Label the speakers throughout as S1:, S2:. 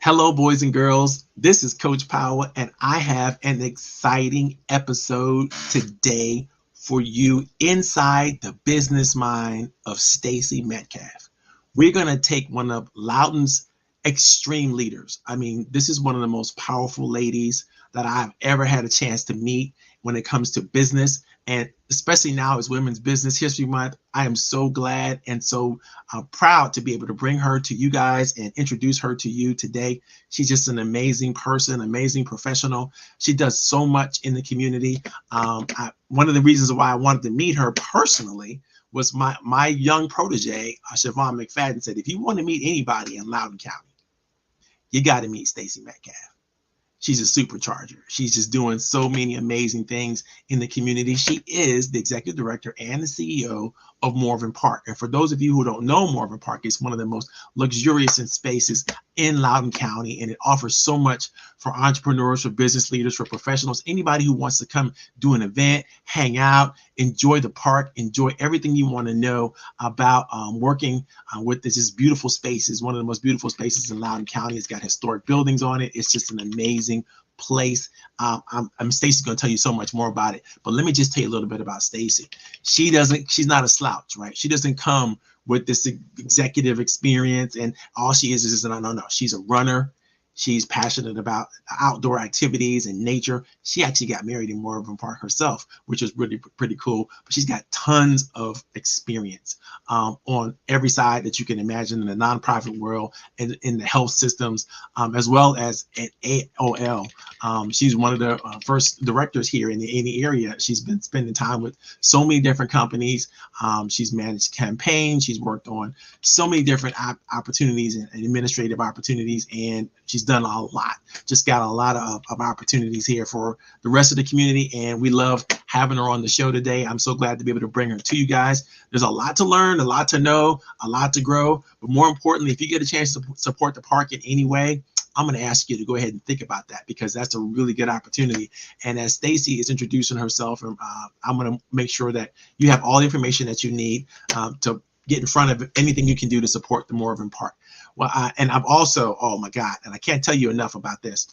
S1: Hello, boys and girls. This is Coach Power, and I have an exciting episode today for you inside the business mind of Stacey Metcalfe. We're going to take one of Loudoun's extreme leaders. I mean, this is one of the most powerful ladies that I've ever had a chance to meet when it comes to business. And especially now as Women's Business History Month, I am so glad and so proud to be able to bring her to you guys and introduce her to you today. She's just an amazing person, amazing professional. She does so much in the community. One of the reasons why I wanted to meet her personally was my young protege, Siobhan McFadden, said, if you want to meet anybody in Loudoun County, you got to meet Stacey Metcalfe. She's a supercharger. She's just doing so many amazing things in the community. She is the executive director and the CEO of Morven Park. And for those of you who don't know Morven Park, it's one of the most luxurious spaces in Loudoun County, and it offers so much for entrepreneurs, for business leaders, for professionals, anybody who wants to come do an event, hang out, enjoy the park, enjoy everything you want to know about working with this beautiful spaces. One of the most beautiful spaces in Loudoun County. It's got historic buildings on it. It's just an amazing place. I'm Stacey's going to tell you so much more about it, but let me just tell you a little bit about Stacey. She's not a slouch, right? She doesn't come with this executive experience and all she is no. She's a runner. She's passionate about outdoor activities and nature. She actually got married in Morven Park herself, which is really pretty cool. But she's got tons of experience on every side that you can imagine in the nonprofit world and in the health systems, as well as at AOL. She's one of the first directors here in the area. She's been spending time with so many different companies. She's managed campaigns. She's worked on so many different opportunities and administrative opportunities, and she's done a lot. Just got a lot of opportunities here for the rest of the community, and we love having her on the show today. I'm so glad to be able to bring her to you guys. There's a lot to learn, a lot to know, a lot to grow, but more importantly, if you get a chance to support the park in any way, I'm going to ask you to go ahead and think about that, because that's a really good opportunity. And as Stacey is introducing herself, I'm going to make sure that you have all the information that you need to get in front of anything you can do to support the Morven Park. Well, and I've also, oh my God, and I can't tell you enough about this.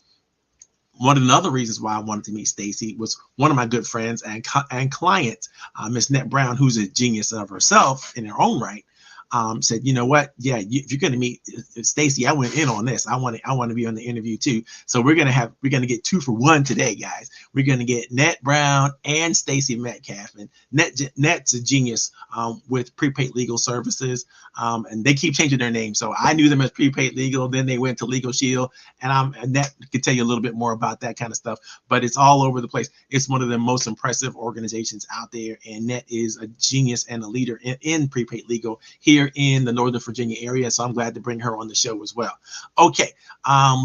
S1: One of the other reasons why I wanted to meet Stacey was one of my good friends and clients, Miss Net Brown, who's a genius of herself in her own right. Said, you know what? Yeah, if you're going to meet Stacey, I went in on this. I want to be on the interview too. So we're going to get 2 for 1 today, guys. We're going to get Net Brown and Stacey Metcalfe. And Net's a genius with Prepaid Legal Services, and they keep changing their name. So I knew them as Prepaid Legal, then they went to Legal Shield, and Net could tell you a little bit more about that kind of stuff. But it's all over the place. It's one of the most impressive organizations out there, and Net is a genius and a leader in Prepaid Legal here in the Northern Virginia area. So I'm glad to bring her on the show as well. Okay,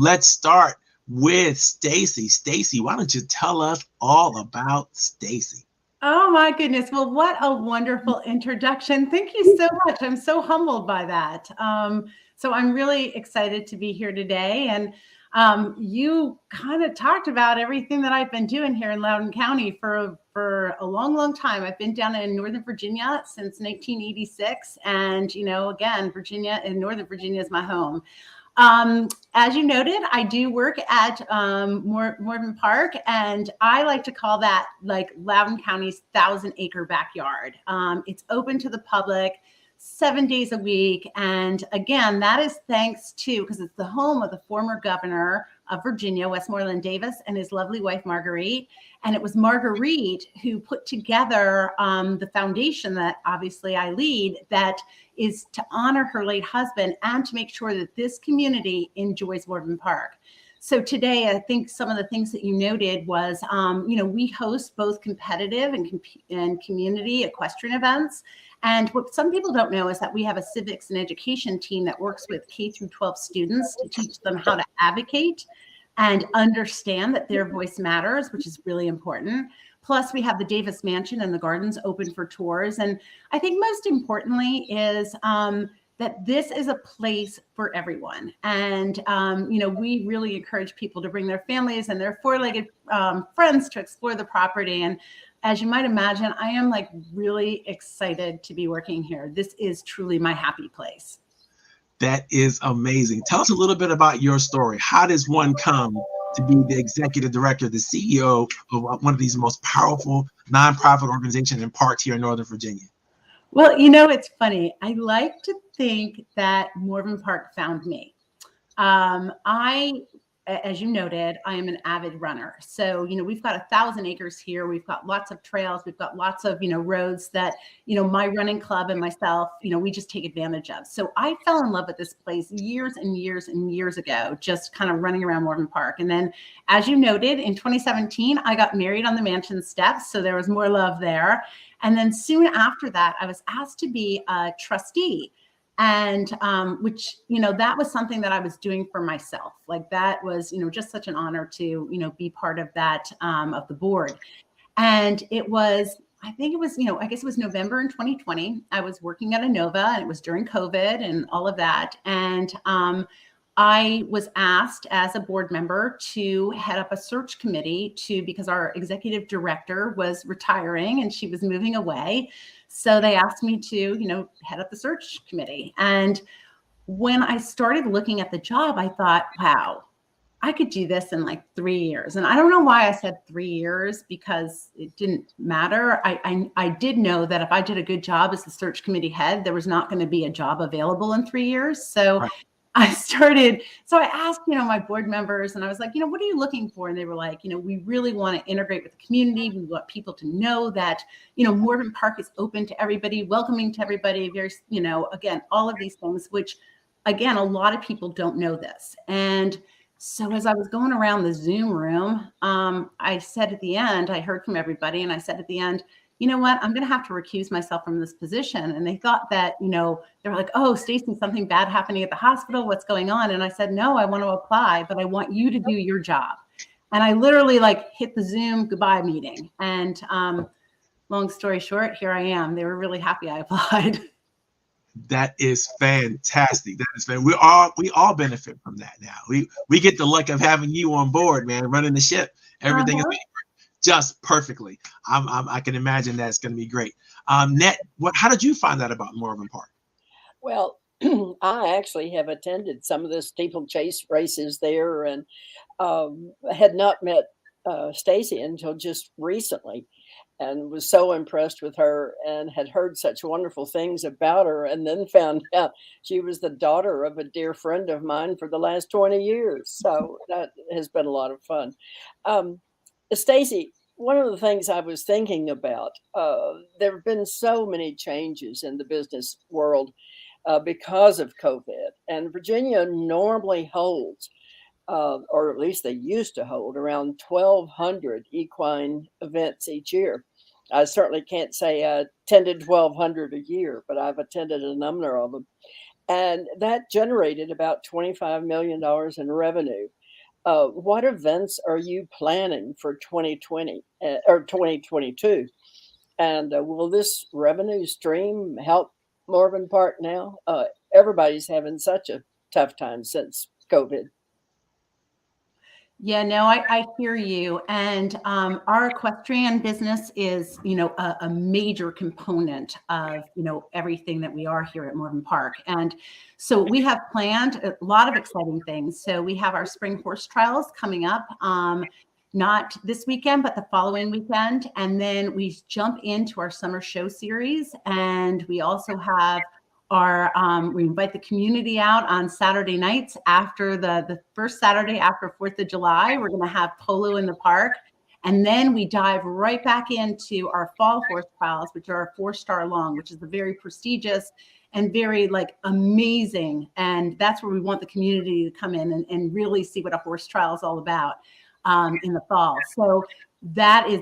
S1: let's start with Stacey. Stacey, why don't you tell us all about Stacey?
S2: Oh my goodness. Well, what a wonderful introduction. Thank you so much. I'm so humbled by that. So I'm really excited to be here today. And you kind of talked about everything that I've been doing here in Loudoun County for a long, long time. I've been down in Northern Virginia since 1986. And, again, Virginia and Northern Virginia is my home. As you noted, I do work at Morven Park, and I like to call that like Loudoun County's 1,000-acre backyard. It's open to the public 7 days a week. And again, that is thanks to, because it's the home of the former governor of Virginia, Westmoreland Davis, and his lovely wife, Marguerite. And it was Marguerite who put together the foundation that obviously I lead, that is to honor her late husband and to make sure that this community enjoys Morven Park. So today, I think some of the things that you noted was, we host both competitive and community equestrian events. And what some people don't know is that we have a civics and education team that works with K through 12 students to teach them how to advocate and understand that their voice matters, which is really important. Plus, we have the Davis Mansion and the gardens open for tours. And I think most importantly is that this is a place for everyone. And, we really encourage people to bring their families and their four-legged friends to explore the property. And as you might imagine, I am really excited to be working here. This is truly my happy place.
S1: That is amazing. Tell us a little bit about your story. How does one come to be the executive director, the CEO of one of these most powerful nonprofit organizations in parks here in Northern Virginia?
S2: Well, it's funny. I like to think that Morven Park found me. As you noted, I am an avid runner. So, we've got 1,000 acres here. We've got lots of trails. We've got lots of, roads that, my running club and myself, we just take advantage of. So I fell in love with this place years and years and years ago, just kind of running around Morven Park. And then, as you noted, in 2017, I got married on the mansion steps. So there was more love there. And then soon after that, I was asked to be a trustee. And which, that was something that I was doing for myself. Like that was, just such an honor to, be part of that, of the board. And it was, I think it was, I guess it was November in 2020. I was working at Inova, and it was during COVID and all of that. And I was asked as a board member to head up a search committee because our executive director was retiring and she was moving away. So they asked me to, head up the search committee. And when I started looking at the job, I thought, wow, I could do this in like 3 years. And I don't know why I said 3 years, because it didn't matter. I did know that if I did a good job as the search committee head, there was not going to be a job available in 3 years. So
S1: Right.
S2: I asked, my board members, and I was like, what are you looking for? And they were like, we really want to integrate with the community. We want people to know that, Morven Park is open to everybody, welcoming to everybody. Very, again, all of these things, which again, a lot of people don't know this. And so as I was going around the Zoom room, I said at the end, I heard from everybody, and I said at the end, you know what, I'm going to have to recuse myself from this position. And they thought that, they were like, oh, Stacey, something bad happening at the hospital. What's going on? And I said, no, I want to apply, but I want you to do your job. And I literally hit the Zoom goodbye meeting. And long story short, here I am. They were really happy I applied.
S1: That is fantastic. That is fantastic. We all benefit from that now. We get the luck of having you on board, man, running the ship. Everything is just perfectly. I can imagine that's going to be great. Net, how did you find out about Morven Park?
S3: Well, I actually have attended some of the steeplechase races there, and had not met Stacey until just recently, and was so impressed with her and had heard such wonderful things about her, and then found out she was the daughter of a dear friend of mine for the last 20 years. So that has been a lot of fun. Stacey, one of the things I was thinking about, there have been so many changes in the business world because of COVID, and Virginia normally holds, or at least they used to hold, around 1,200 equine events each year. I certainly can't say I attended 1,200 a year, but I've attended a number of them. And that generated about $25 million in revenue. What events are you planning for 2020 or 2022? And will this revenue stream help Morven Park now? Everybody's having such a tough time since COVID.
S2: Yeah, no, I hear you. And our equestrian business is, a major component of, everything that we are here at Morven Park. And so we have planned a lot of exciting things. So we have our spring horse trials coming up, not this weekend, but the following weekend. And then we jump into our summer show series. And we also have we invite the community out on Saturday nights after the first Saturday after 4th of July. We're going to have polo in the park. And then we dive right back into our fall horse trials, which are a 4-star long, which is a very prestigious and very amazing. And that's where we want the community to come in and really see what a horse trial is all about in the fall. So that is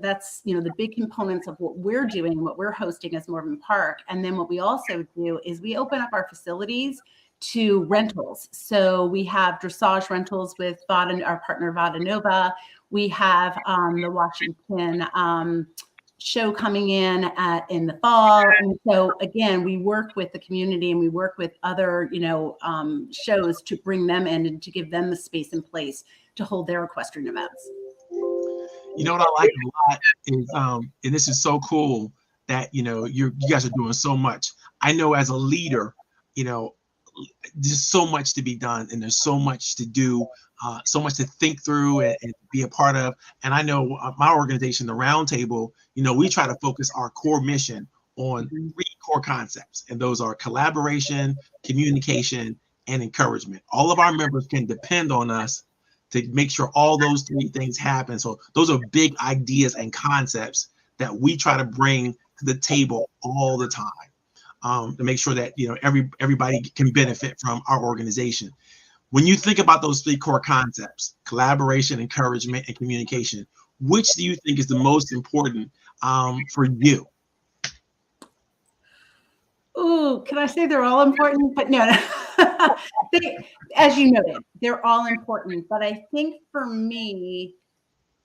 S2: that's the big components of what we're doing, what we're hosting as Morven Park. And then what we also do is we open up our facilities to rentals. So we have dressage rentals with our partner Vada Nova. We have the Washington show coming in the fall. And so again, we work with the community and we work with other shows to bring them in and to give them the space and place to hold their equestrian events.
S1: You know what I like a lot is, and this is so cool that, you guys are doing so much. I know as a leader, There's so much to be done, and there's so much to do, so much to think through and be a part of. And I know my organization, the Roundtable, we try to focus our core mission on 3 core concepts, and those are collaboration, communication, and encouragement. All of our members can depend on us to make sure all those 3 things happen. So those are big ideas and concepts that we try to bring to the table all the time, to make sure that everybody can benefit from our organization. When you think about those 3 core concepts, collaboration, encouragement, and communication, which do you think is the most important for you?
S2: Ooh, can I say they're all important? But no. As you noted, they're all important. But I think for me,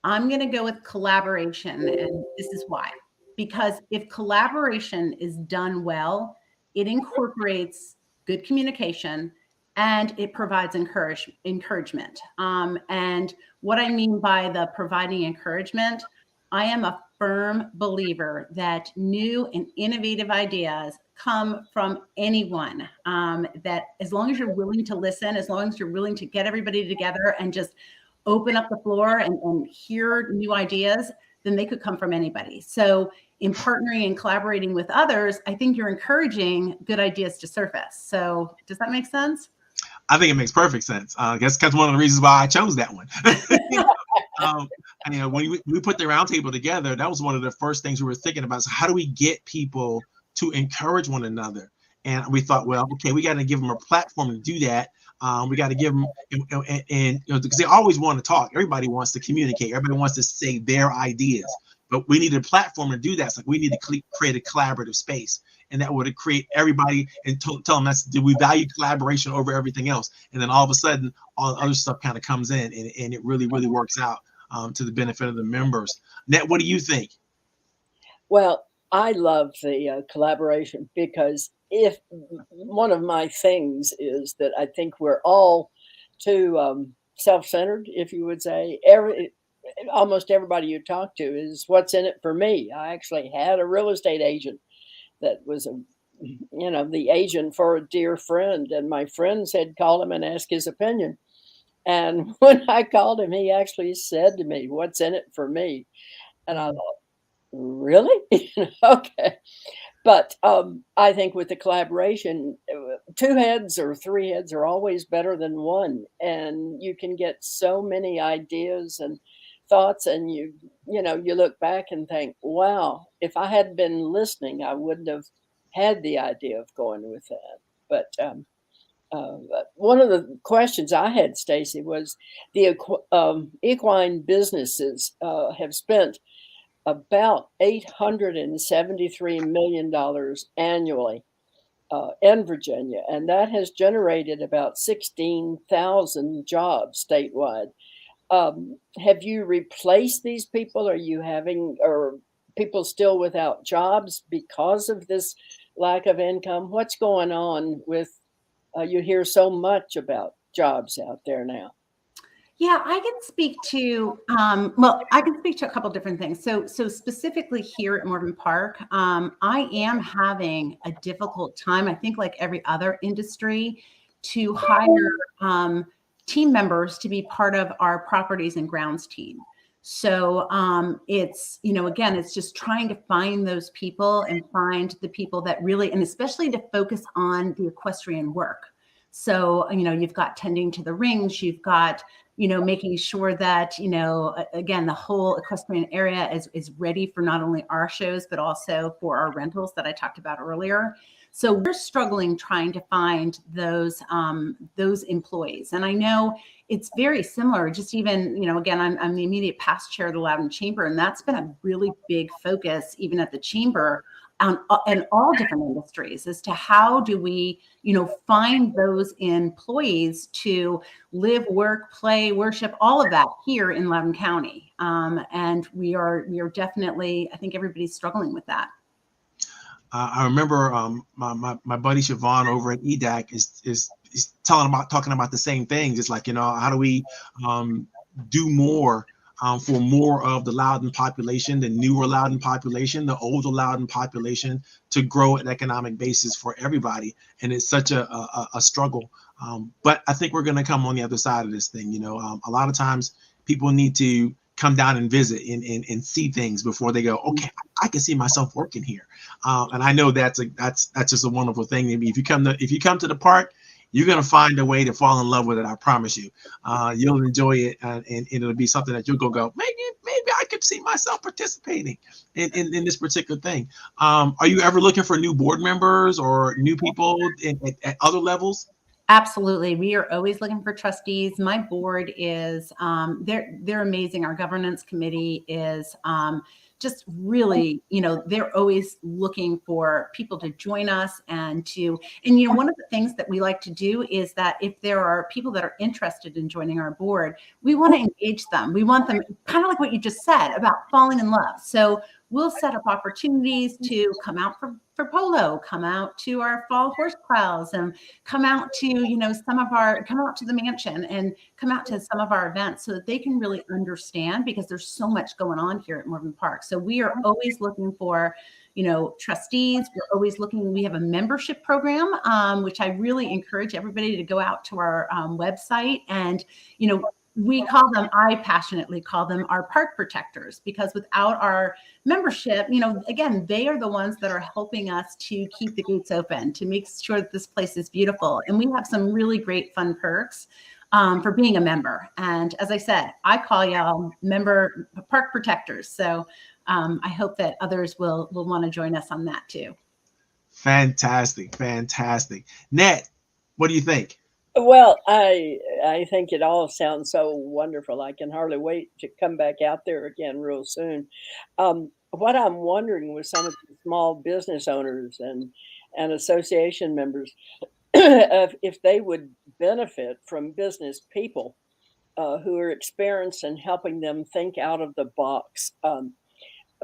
S2: I'm going to go with collaboration. And this is why. Because if collaboration is done well, it incorporates good communication and it provides encouragement. And what I mean by the providing encouragement, I am a firm believer that new and innovative ideas come from anyone, that as long as you're willing to listen, as long as you're willing to get everybody together and just open up the floor and hear new ideas, then they could come from anybody. So in partnering and collaborating with others, I think you're encouraging good ideas to surface. So does that make sense?
S1: I think it makes perfect sense. I guess that's one of the reasons why I chose that one. When we put the roundtable together, that was one of the first things we were thinking about. So how do we get people to encourage one another? And we thought, well, okay, we got to give them a platform to do that. We got to give them, because they always want to talk. Everybody wants to communicate. Everybody wants to say their ideas, but we need a platform to do that. So we need to create a collaborative space, and that would create everybody and tell them we value collaboration over everything else. And then all of a sudden, all the other stuff kind of comes in, and it really, really works out to the benefit of the members. Net, what do you think?
S3: Well, I love the collaboration, because if one of my things is that I think we're all too self-centered, if you would say. Almost everybody you talk to is what's in it for me. I actually had a real estate agent that was the agent for a dear friend, and my friends had called him and asked his opinion. And when I called him, he actually said to me, "What's in it for me?" And I thought, really? Okay. But I think with the collaboration, 2 heads or 3 heads are always better than one, and you can get so many ideas and thoughts, and you look back and think, wow, if I had been listening, I wouldn't have had the idea of going with that. But one of the questions I had, Stacey, was the equine businesses have spent about $873 million annually in Virginia, and that has generated about 16,000 jobs statewide. Have you replaced these people? Are people still without jobs because of this lack of income? What's going on with, you hear so much about jobs out there now?
S2: Yeah, I can speak to, I can speak to a couple different things. So specifically here at Morven Park, I am having a difficult time, I think like every other industry, to hire team members to be part of our properties and grounds team. So it's, again, it's just trying to find those people and find the people that really, and especially to focus on the equestrian work. So, you've got tending to the rings, you've got, making sure that, again, the whole equestrian area is ready for not only our shows, but also for our rentals that I talked about earlier. So we're struggling trying to find those employees. And I know it's very similar, just even, again, I'm the immediate past chair of the Loudon Chamber, and that's been a really big focus, even at the chamber, in all different industries, as to how do we, find those employees to live, work, play, worship, all of that here in Loudon County. And we are definitely, I think everybody's struggling with that.
S1: I remember my buddy Siobhan over at EDAC is talking about the same things. It's like, how do we do more for more of the Loudoun population, the newer Loudoun population, the older Loudoun population, to grow an economic basis for everybody. And it's such a struggle. But I think we're going to come on the other side of this thing. A lot of times people need to come down and visit and see things before they go, okay, I can see myself working here. And I know that's just a wonderful thing. If you come to the park, you're going to find a way to fall in love with it. I promise you. You'll enjoy it, and it'll be something that you'll go, maybe I could see myself participating in this particular thing. Are you ever looking for new board members or new people at other levels?
S2: Absolutely. We are always looking for trustees. My board is, they're amazing. Our governance committee is just really, they're always looking for people to join us and one of the things that we like to do is that if there are people that are interested in joining our board, we want to engage them. We want them, kind of like what you just said about falling in love. So we'll set up opportunities to come out for polo, come out to our fall horse trials, and come out to, come out to the mansion and come out to some of our events so that they can really understand, because there's so much going on here at Morven Park. So we are always looking for, trustees. We're always looking. We have a membership program, which I really encourage everybody to go out to our website and, I passionately call them our park protectors, because without our membership, again, they are the ones that are helping us to keep the gates open, to make sure that this place is beautiful. And we have some really great fun perks for being a member. And as I said, I call y'all member park protectors. So I hope that others will want to join us on that too.
S1: Fantastic. Ned, what do you think?
S3: Well, I think it all sounds so wonderful. I can hardly wait to come back out there again real soon. What I'm wondering with some of the small business owners and association members, if they would benefit from business people who are experienced in helping them think out of the box,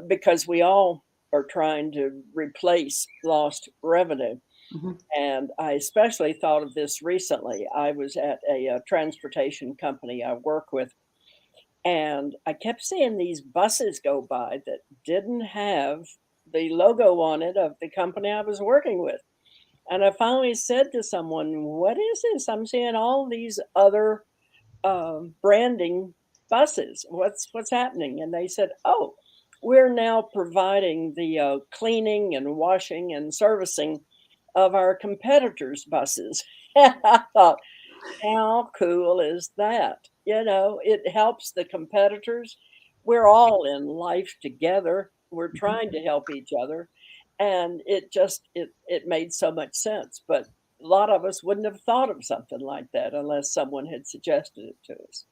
S3: because we all are trying to replace lost revenue. Mm-hmm. And I especially thought of this recently. I was at a transportation company I work with, and I kept seeing these buses go by that didn't have the logo on it of the company I was working with. And I finally said to someone, "What is this? I'm seeing all these other branding buses. What's happening?" And they said, "Oh, we're now providing the cleaning and washing and servicing of our competitors' buses." And I thought, how cool is that? It helps the competitors. We're all in life together. We're trying to help each other. And it made so much sense. But a lot of us wouldn't have thought of something like that unless someone had suggested it to us.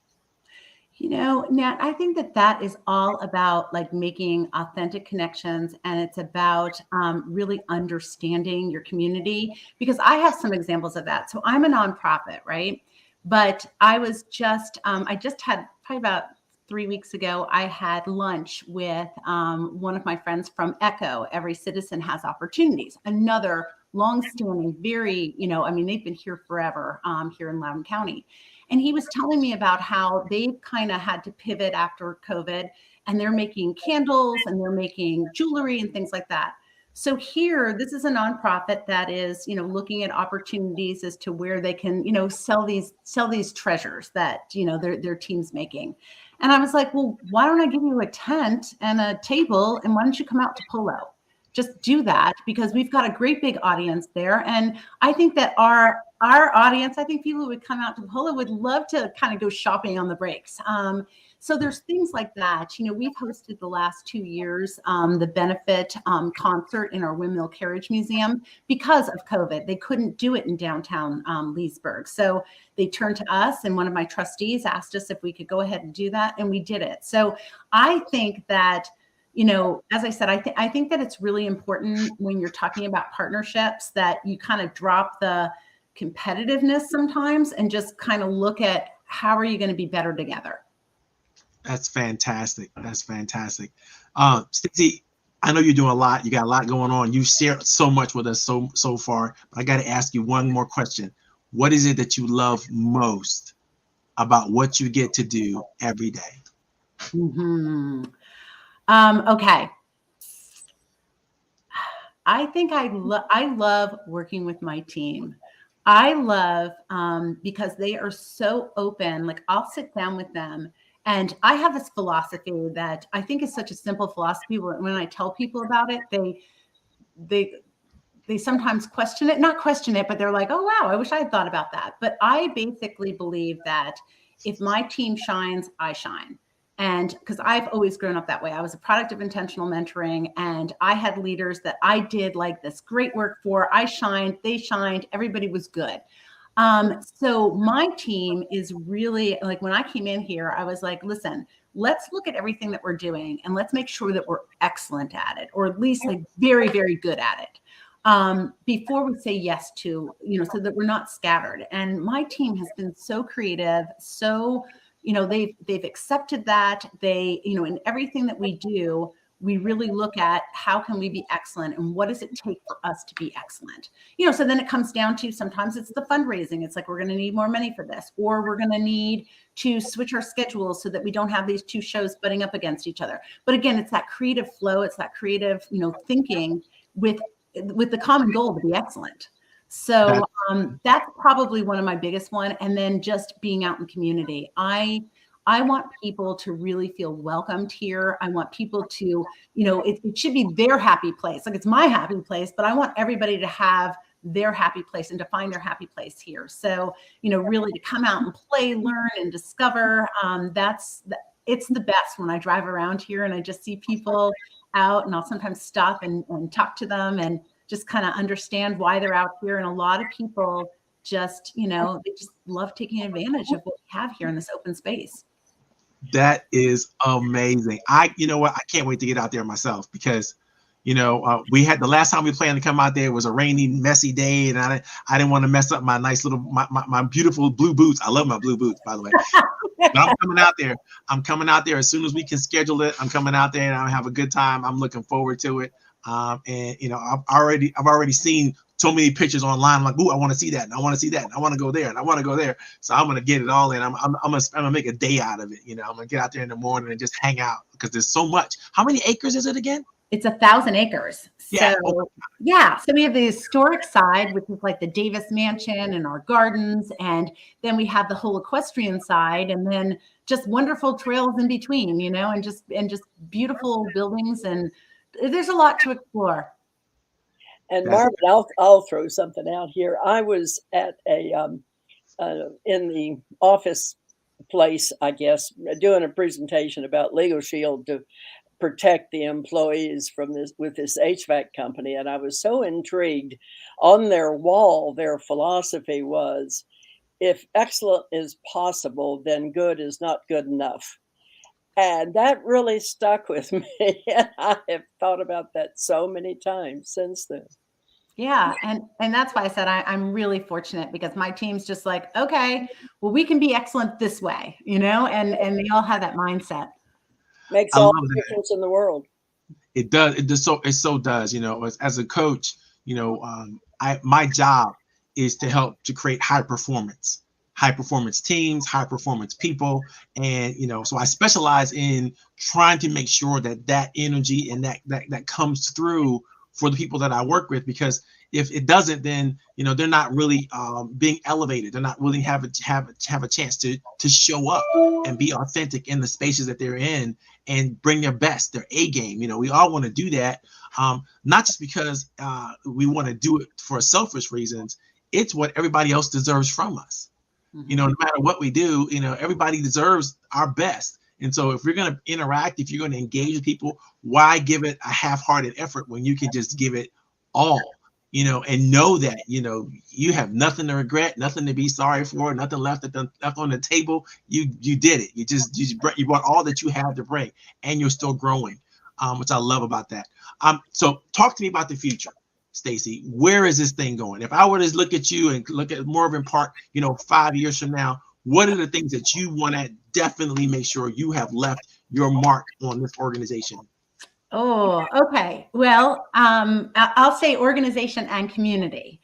S2: Nat, I think that is all about making authentic connections, and it's about really understanding your community, because I have some examples of that. So I'm a nonprofit, right? But I just had probably about 3 weeks ago, I had lunch with one of my friends from ECHO, Every Citizen Has Opportunities, another longstanding, very, they've been here forever here in Loudoun County. And he was telling me about how they kind of had to pivot after COVID, and they're making candles and they're making jewelry and things like that. So here, this is a nonprofit that is, looking at opportunities as to where they can, sell these treasures that, their team's making. And I was like, well, why don't I give you a tent and a table, and why don't you come out to Polo? Just do that, because we've got a great big audience there. And I think that our audience, I think people who would come out to Polo would love to kind of go shopping on the breaks. So there's things like that. We've hosted the last 2 years the benefit concert in our Windmill Carriage Museum because of COVID. They couldn't do it in downtown Leesburg. So they turned to us, and one of my trustees asked us if we could go ahead and do that, and we did it. So I think that, as I said, I think that it's really important when you're talking about partnerships that you kind of drop the competitiveness sometimes and just kind of look at how are you going to be better together.
S1: That's fantastic. Stacey, I know you're doing a lot. You got a lot going on. You shared so much with us so far. But I got to ask you one more question. What is it that you love most about what you get to do every day?
S2: Mm-hmm. Okay. I think I love working with my team. I love because they are so open. Like I'll sit down with them, and I have this philosophy that I think is such a simple philosophy. When I tell people about it, they they sometimes question it, not question it, but they're like, oh, wow, I wish I had thought about that. But I basically believe that if my team shines, I shine. And because I've always grown up that way, I was a product of intentional mentoring, and I had leaders that I did like this great work for. I shined, they shined, everybody was good. So my team is really like, when I came in here, I was like, listen, let's look at everything that we're doing and let's make sure that we're excellent at it, or at least like very, very good at it. Before we say yes to, so that we're not scattered. And my team has been so creative, so, they've accepted that in everything that we do, we really look at how can we be excellent and what does it take for us to be excellent? So then it comes down to, sometimes it's the fundraising. It's like, we're going to need more money for this, or we're going to need to switch our schedules so that we don't have these two shows butting up against each other. But again, it's that creative flow. It's that creative, thinking with the common goal to be excellent. So that's probably one of my biggest one. And then just being out in the community. I want people to really feel welcomed here. I want people to, it should be their happy place. Like, it's my happy place, but I want everybody to have their happy place and to find their happy place here. So, really to come out and play, learn, and discover. It's the best when I drive around here and I just see people out, and I'll sometimes stop and talk to them and just kind of understand why they're out here. And a lot of people just, they just love taking advantage of what we have here in this open space.
S1: That is amazing. You know what? I can't wait to get out there myself, because, we had the last time we planned to come out there, it was a rainy, messy day, and I didn't want to mess up my nice little, my beautiful blue boots. I love my blue boots, by the way. But I'm coming out there. I'm coming out there as soon as we can schedule it. I'm coming out there and I'll have a good time. I'm looking forward to it. And I've already seen so many pictures online. I'm like, ooh, I want to see that, and I want to see that, and I want to go there, and I want to go there. So I'm gonna get it all in. I'm gonna make a day out of it. I'm gonna get out there in the morning and just hang out, because there's so much. How many acres is it again?
S2: It's 1,000 acres.
S1: Yeah.
S2: So, yeah. So we have the historic side, which is like the Davis Mansion and our gardens. And then we have the whole equestrian side, and then just wonderful trails in between, and just beautiful buildings. And there's a lot to explore.
S3: And Marvin, I'll throw something out here. I was at in the office place, I guess, doing a presentation about Legal Shield to protect the employees from this with this HVAC company. And I was so intrigued. On their wall, their philosophy was, if excellent is possible, then good is not good enough. And that really stuck with me. And I have thought about that so many times since then.
S2: Yeah. And that's why I said I'm really fortunate, because my team's just like, okay, well, we can be excellent this way, and they all have that mindset.
S3: Makes all the difference in the world.
S1: It does. It so does. As a coach, my job is to help to create high performance teams, high performance people. And, so I specialize in trying to make sure that energy and that comes through for the people that I work with, because if it doesn't, then, they're not really being elevated. They're not really have a chance to show up and be authentic in the spaces that they're in and bring their best, their A game. We all want to do that. Not just because we want to do it for selfish reasons. It's what everybody else deserves from us. Mm-hmm. No matter what we do, everybody deserves our best. And so if you're going to interact, if you're going to engage with people, why give it a half-hearted effort when you can just give it all, and know that, you have nothing to regret, nothing to be sorry for, nothing left on the table. You did it. You brought all that you have to bring, and you're still growing, which I love about that. So talk to me about the future, Stacey. Where is this thing going? If I were to look at you and look at Morven Park, 5 years from now, what are the things that you want to definitely make sure you have left your mark on this organization?
S2: Oh, okay. Well, I'll say organization and community,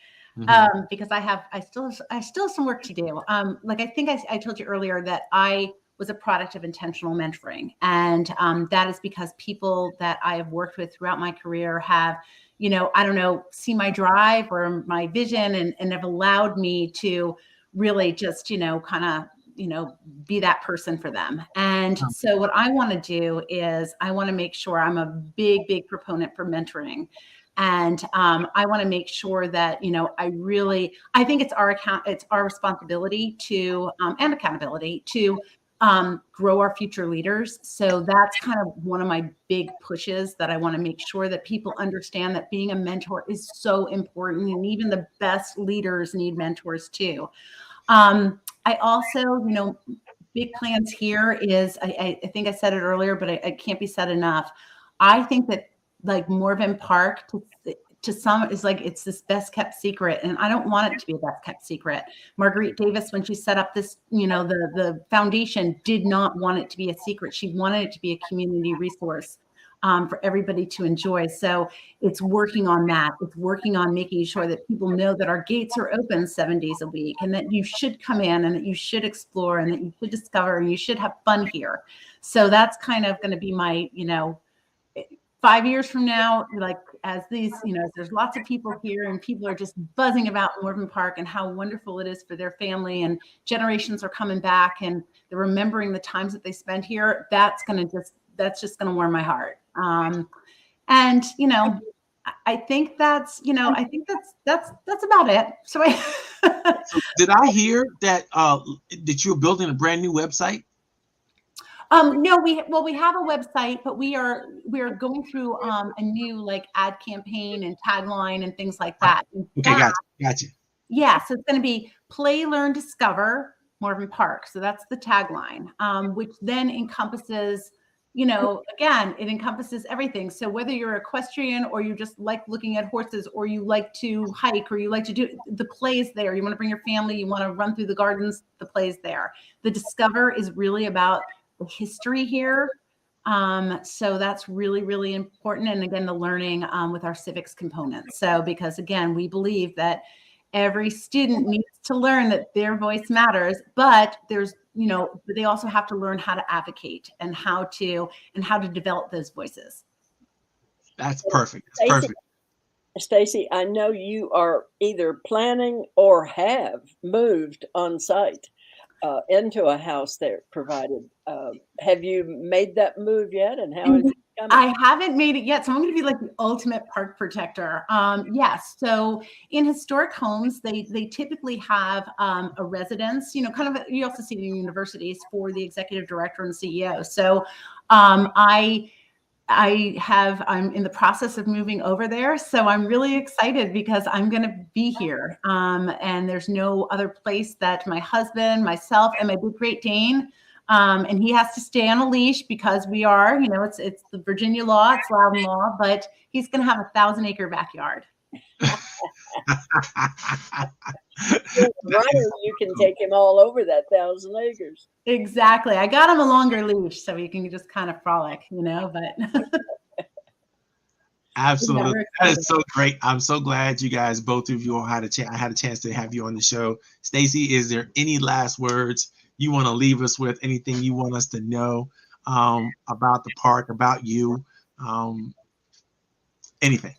S2: because I still have some work to do. Like I think I told you earlier that I was a product of intentional mentoring. And that is because people that I have worked with throughout my career have, I don't know, see my drive or my vision and have allowed me to really just, kind of, be that person for them. And so what I want to do is I want to make sure I'm a big, big proponent for mentoring. And I want to make sure that, I think it's our responsibility to, and accountability to grow our future leaders. So that's kind of one of my big pushes, that I want to make sure that people understand that being a mentor is so important. And even the best leaders need mentors too. I also, big plans here is, I think I said it earlier, but it can't be said enough. I think that like Morven Park to some is like, it's this best kept secret. And I don't want it to be a best kept secret. Marguerite Davis, when she set up this, the foundation, did not want it to be a secret. She wanted it to be a community resource for everybody to enjoy. So it's working on that. It's working on making sure that people know that our gates are open 7 days a week, and that you should come in and that you should explore and that you should discover and you should have fun here. So that's kind of going to be my, 5 years from now, like as these, there's lots of people here and people are just buzzing about Morven Park and how wonderful it is for their family, and generations are coming back and they're remembering the times that they spent here. That's just going to warm my heart. And, I think that's about it. So
S1: So did I hear that you're building a brand new website?
S2: No, we have a website, but we are going through a new like ad campaign and tagline and things like that.
S1: Okay, gotcha.
S2: Yeah, so it's going to be Play, Learn, Discover Morven Park. So that's the tagline, which then encompasses, again, it encompasses everything. So whether you're equestrian or you just like looking at horses, or you like to hike, or you like to do, the play's there. You want to bring your family, you want to run through the gardens, the play's there. The Discover is really about the history here. So that's really, really important. And again, the learning with our civics component. So because again, we believe that every student needs to learn that their voice matters, but they also have to learn how to advocate and how to develop those voices.
S1: That's perfect. That's perfect.
S3: Stacey, I know you are either planning or have moved on site into a house there provided. Have you made that move yet? And how is it coming?
S2: I haven't made it yet. So I'm going to be like the ultimate park protector. Yes. So in historic homes, they typicily have a residence, kind of, you also see it in universities for the executive director and CEO. So I'm in the process of moving over there. So I'm really excited because I'm going to be here. And there's no other place that my husband, myself, and my big Great Dane, and he has to stay on a leash because we are, it's the Virginia law, it's Loudon law, but he's going to have a 1,000-acre backyard.
S3: You can take him all over that 1,000 acres.
S2: Exactly. I got him a longer leash so he can just kind of frolic, but.
S1: Absolutely. That is so great. I'm so glad you guys, both of you, I had a chance to have you on the show. Stacey, is there any last words you want to leave us with? Anything you want us to know about the park, about you? Anything?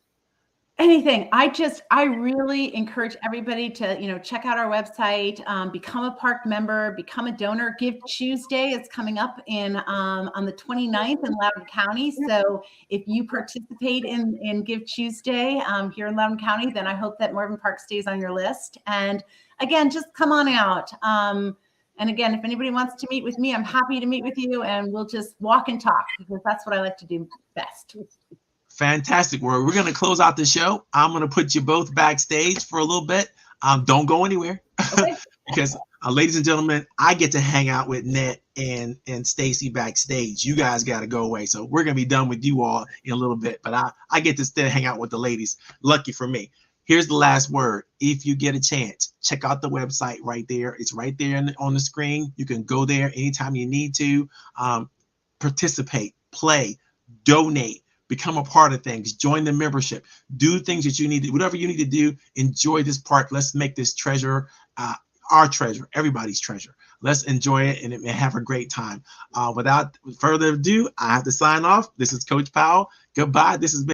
S1: I really encourage everybody to, check out our website, become a park member, become a donor. Give Tuesday is coming up on the 29th in Loudon County. So if you participate in Give Tuesday here in Loudon County, then I hope that Morven Park stays on your list. And again, just come on out. And again, if anybody wants to meet with me, I'm happy to meet with you, and we'll just walk and talk, because that's what I like to do best. Fantastic. We're going to close out the show. I'm going to put you both backstage for a little bit. Don't go anywhere. Okay. Because, ladies and gentlemen, I get to hang out with Ned and Stacey backstage. You guys got to go away. So we're going to be done with you all in a little bit. But I get to still hang out with the ladies. Lucky for me. Here's the last word. If you get a chance, check out the website right there. It's right there on the screen. You can go there anytime you need to. Participate, play, donate. Become a part of things, join the membership, do things that you need to, whatever you need to do, enjoy this park. Let's make this treasure our treasure, everybody's treasure. Let's enjoy it and have a great time. Without further ado, I have to sign off. This is Coach Powell. Goodbye. This has been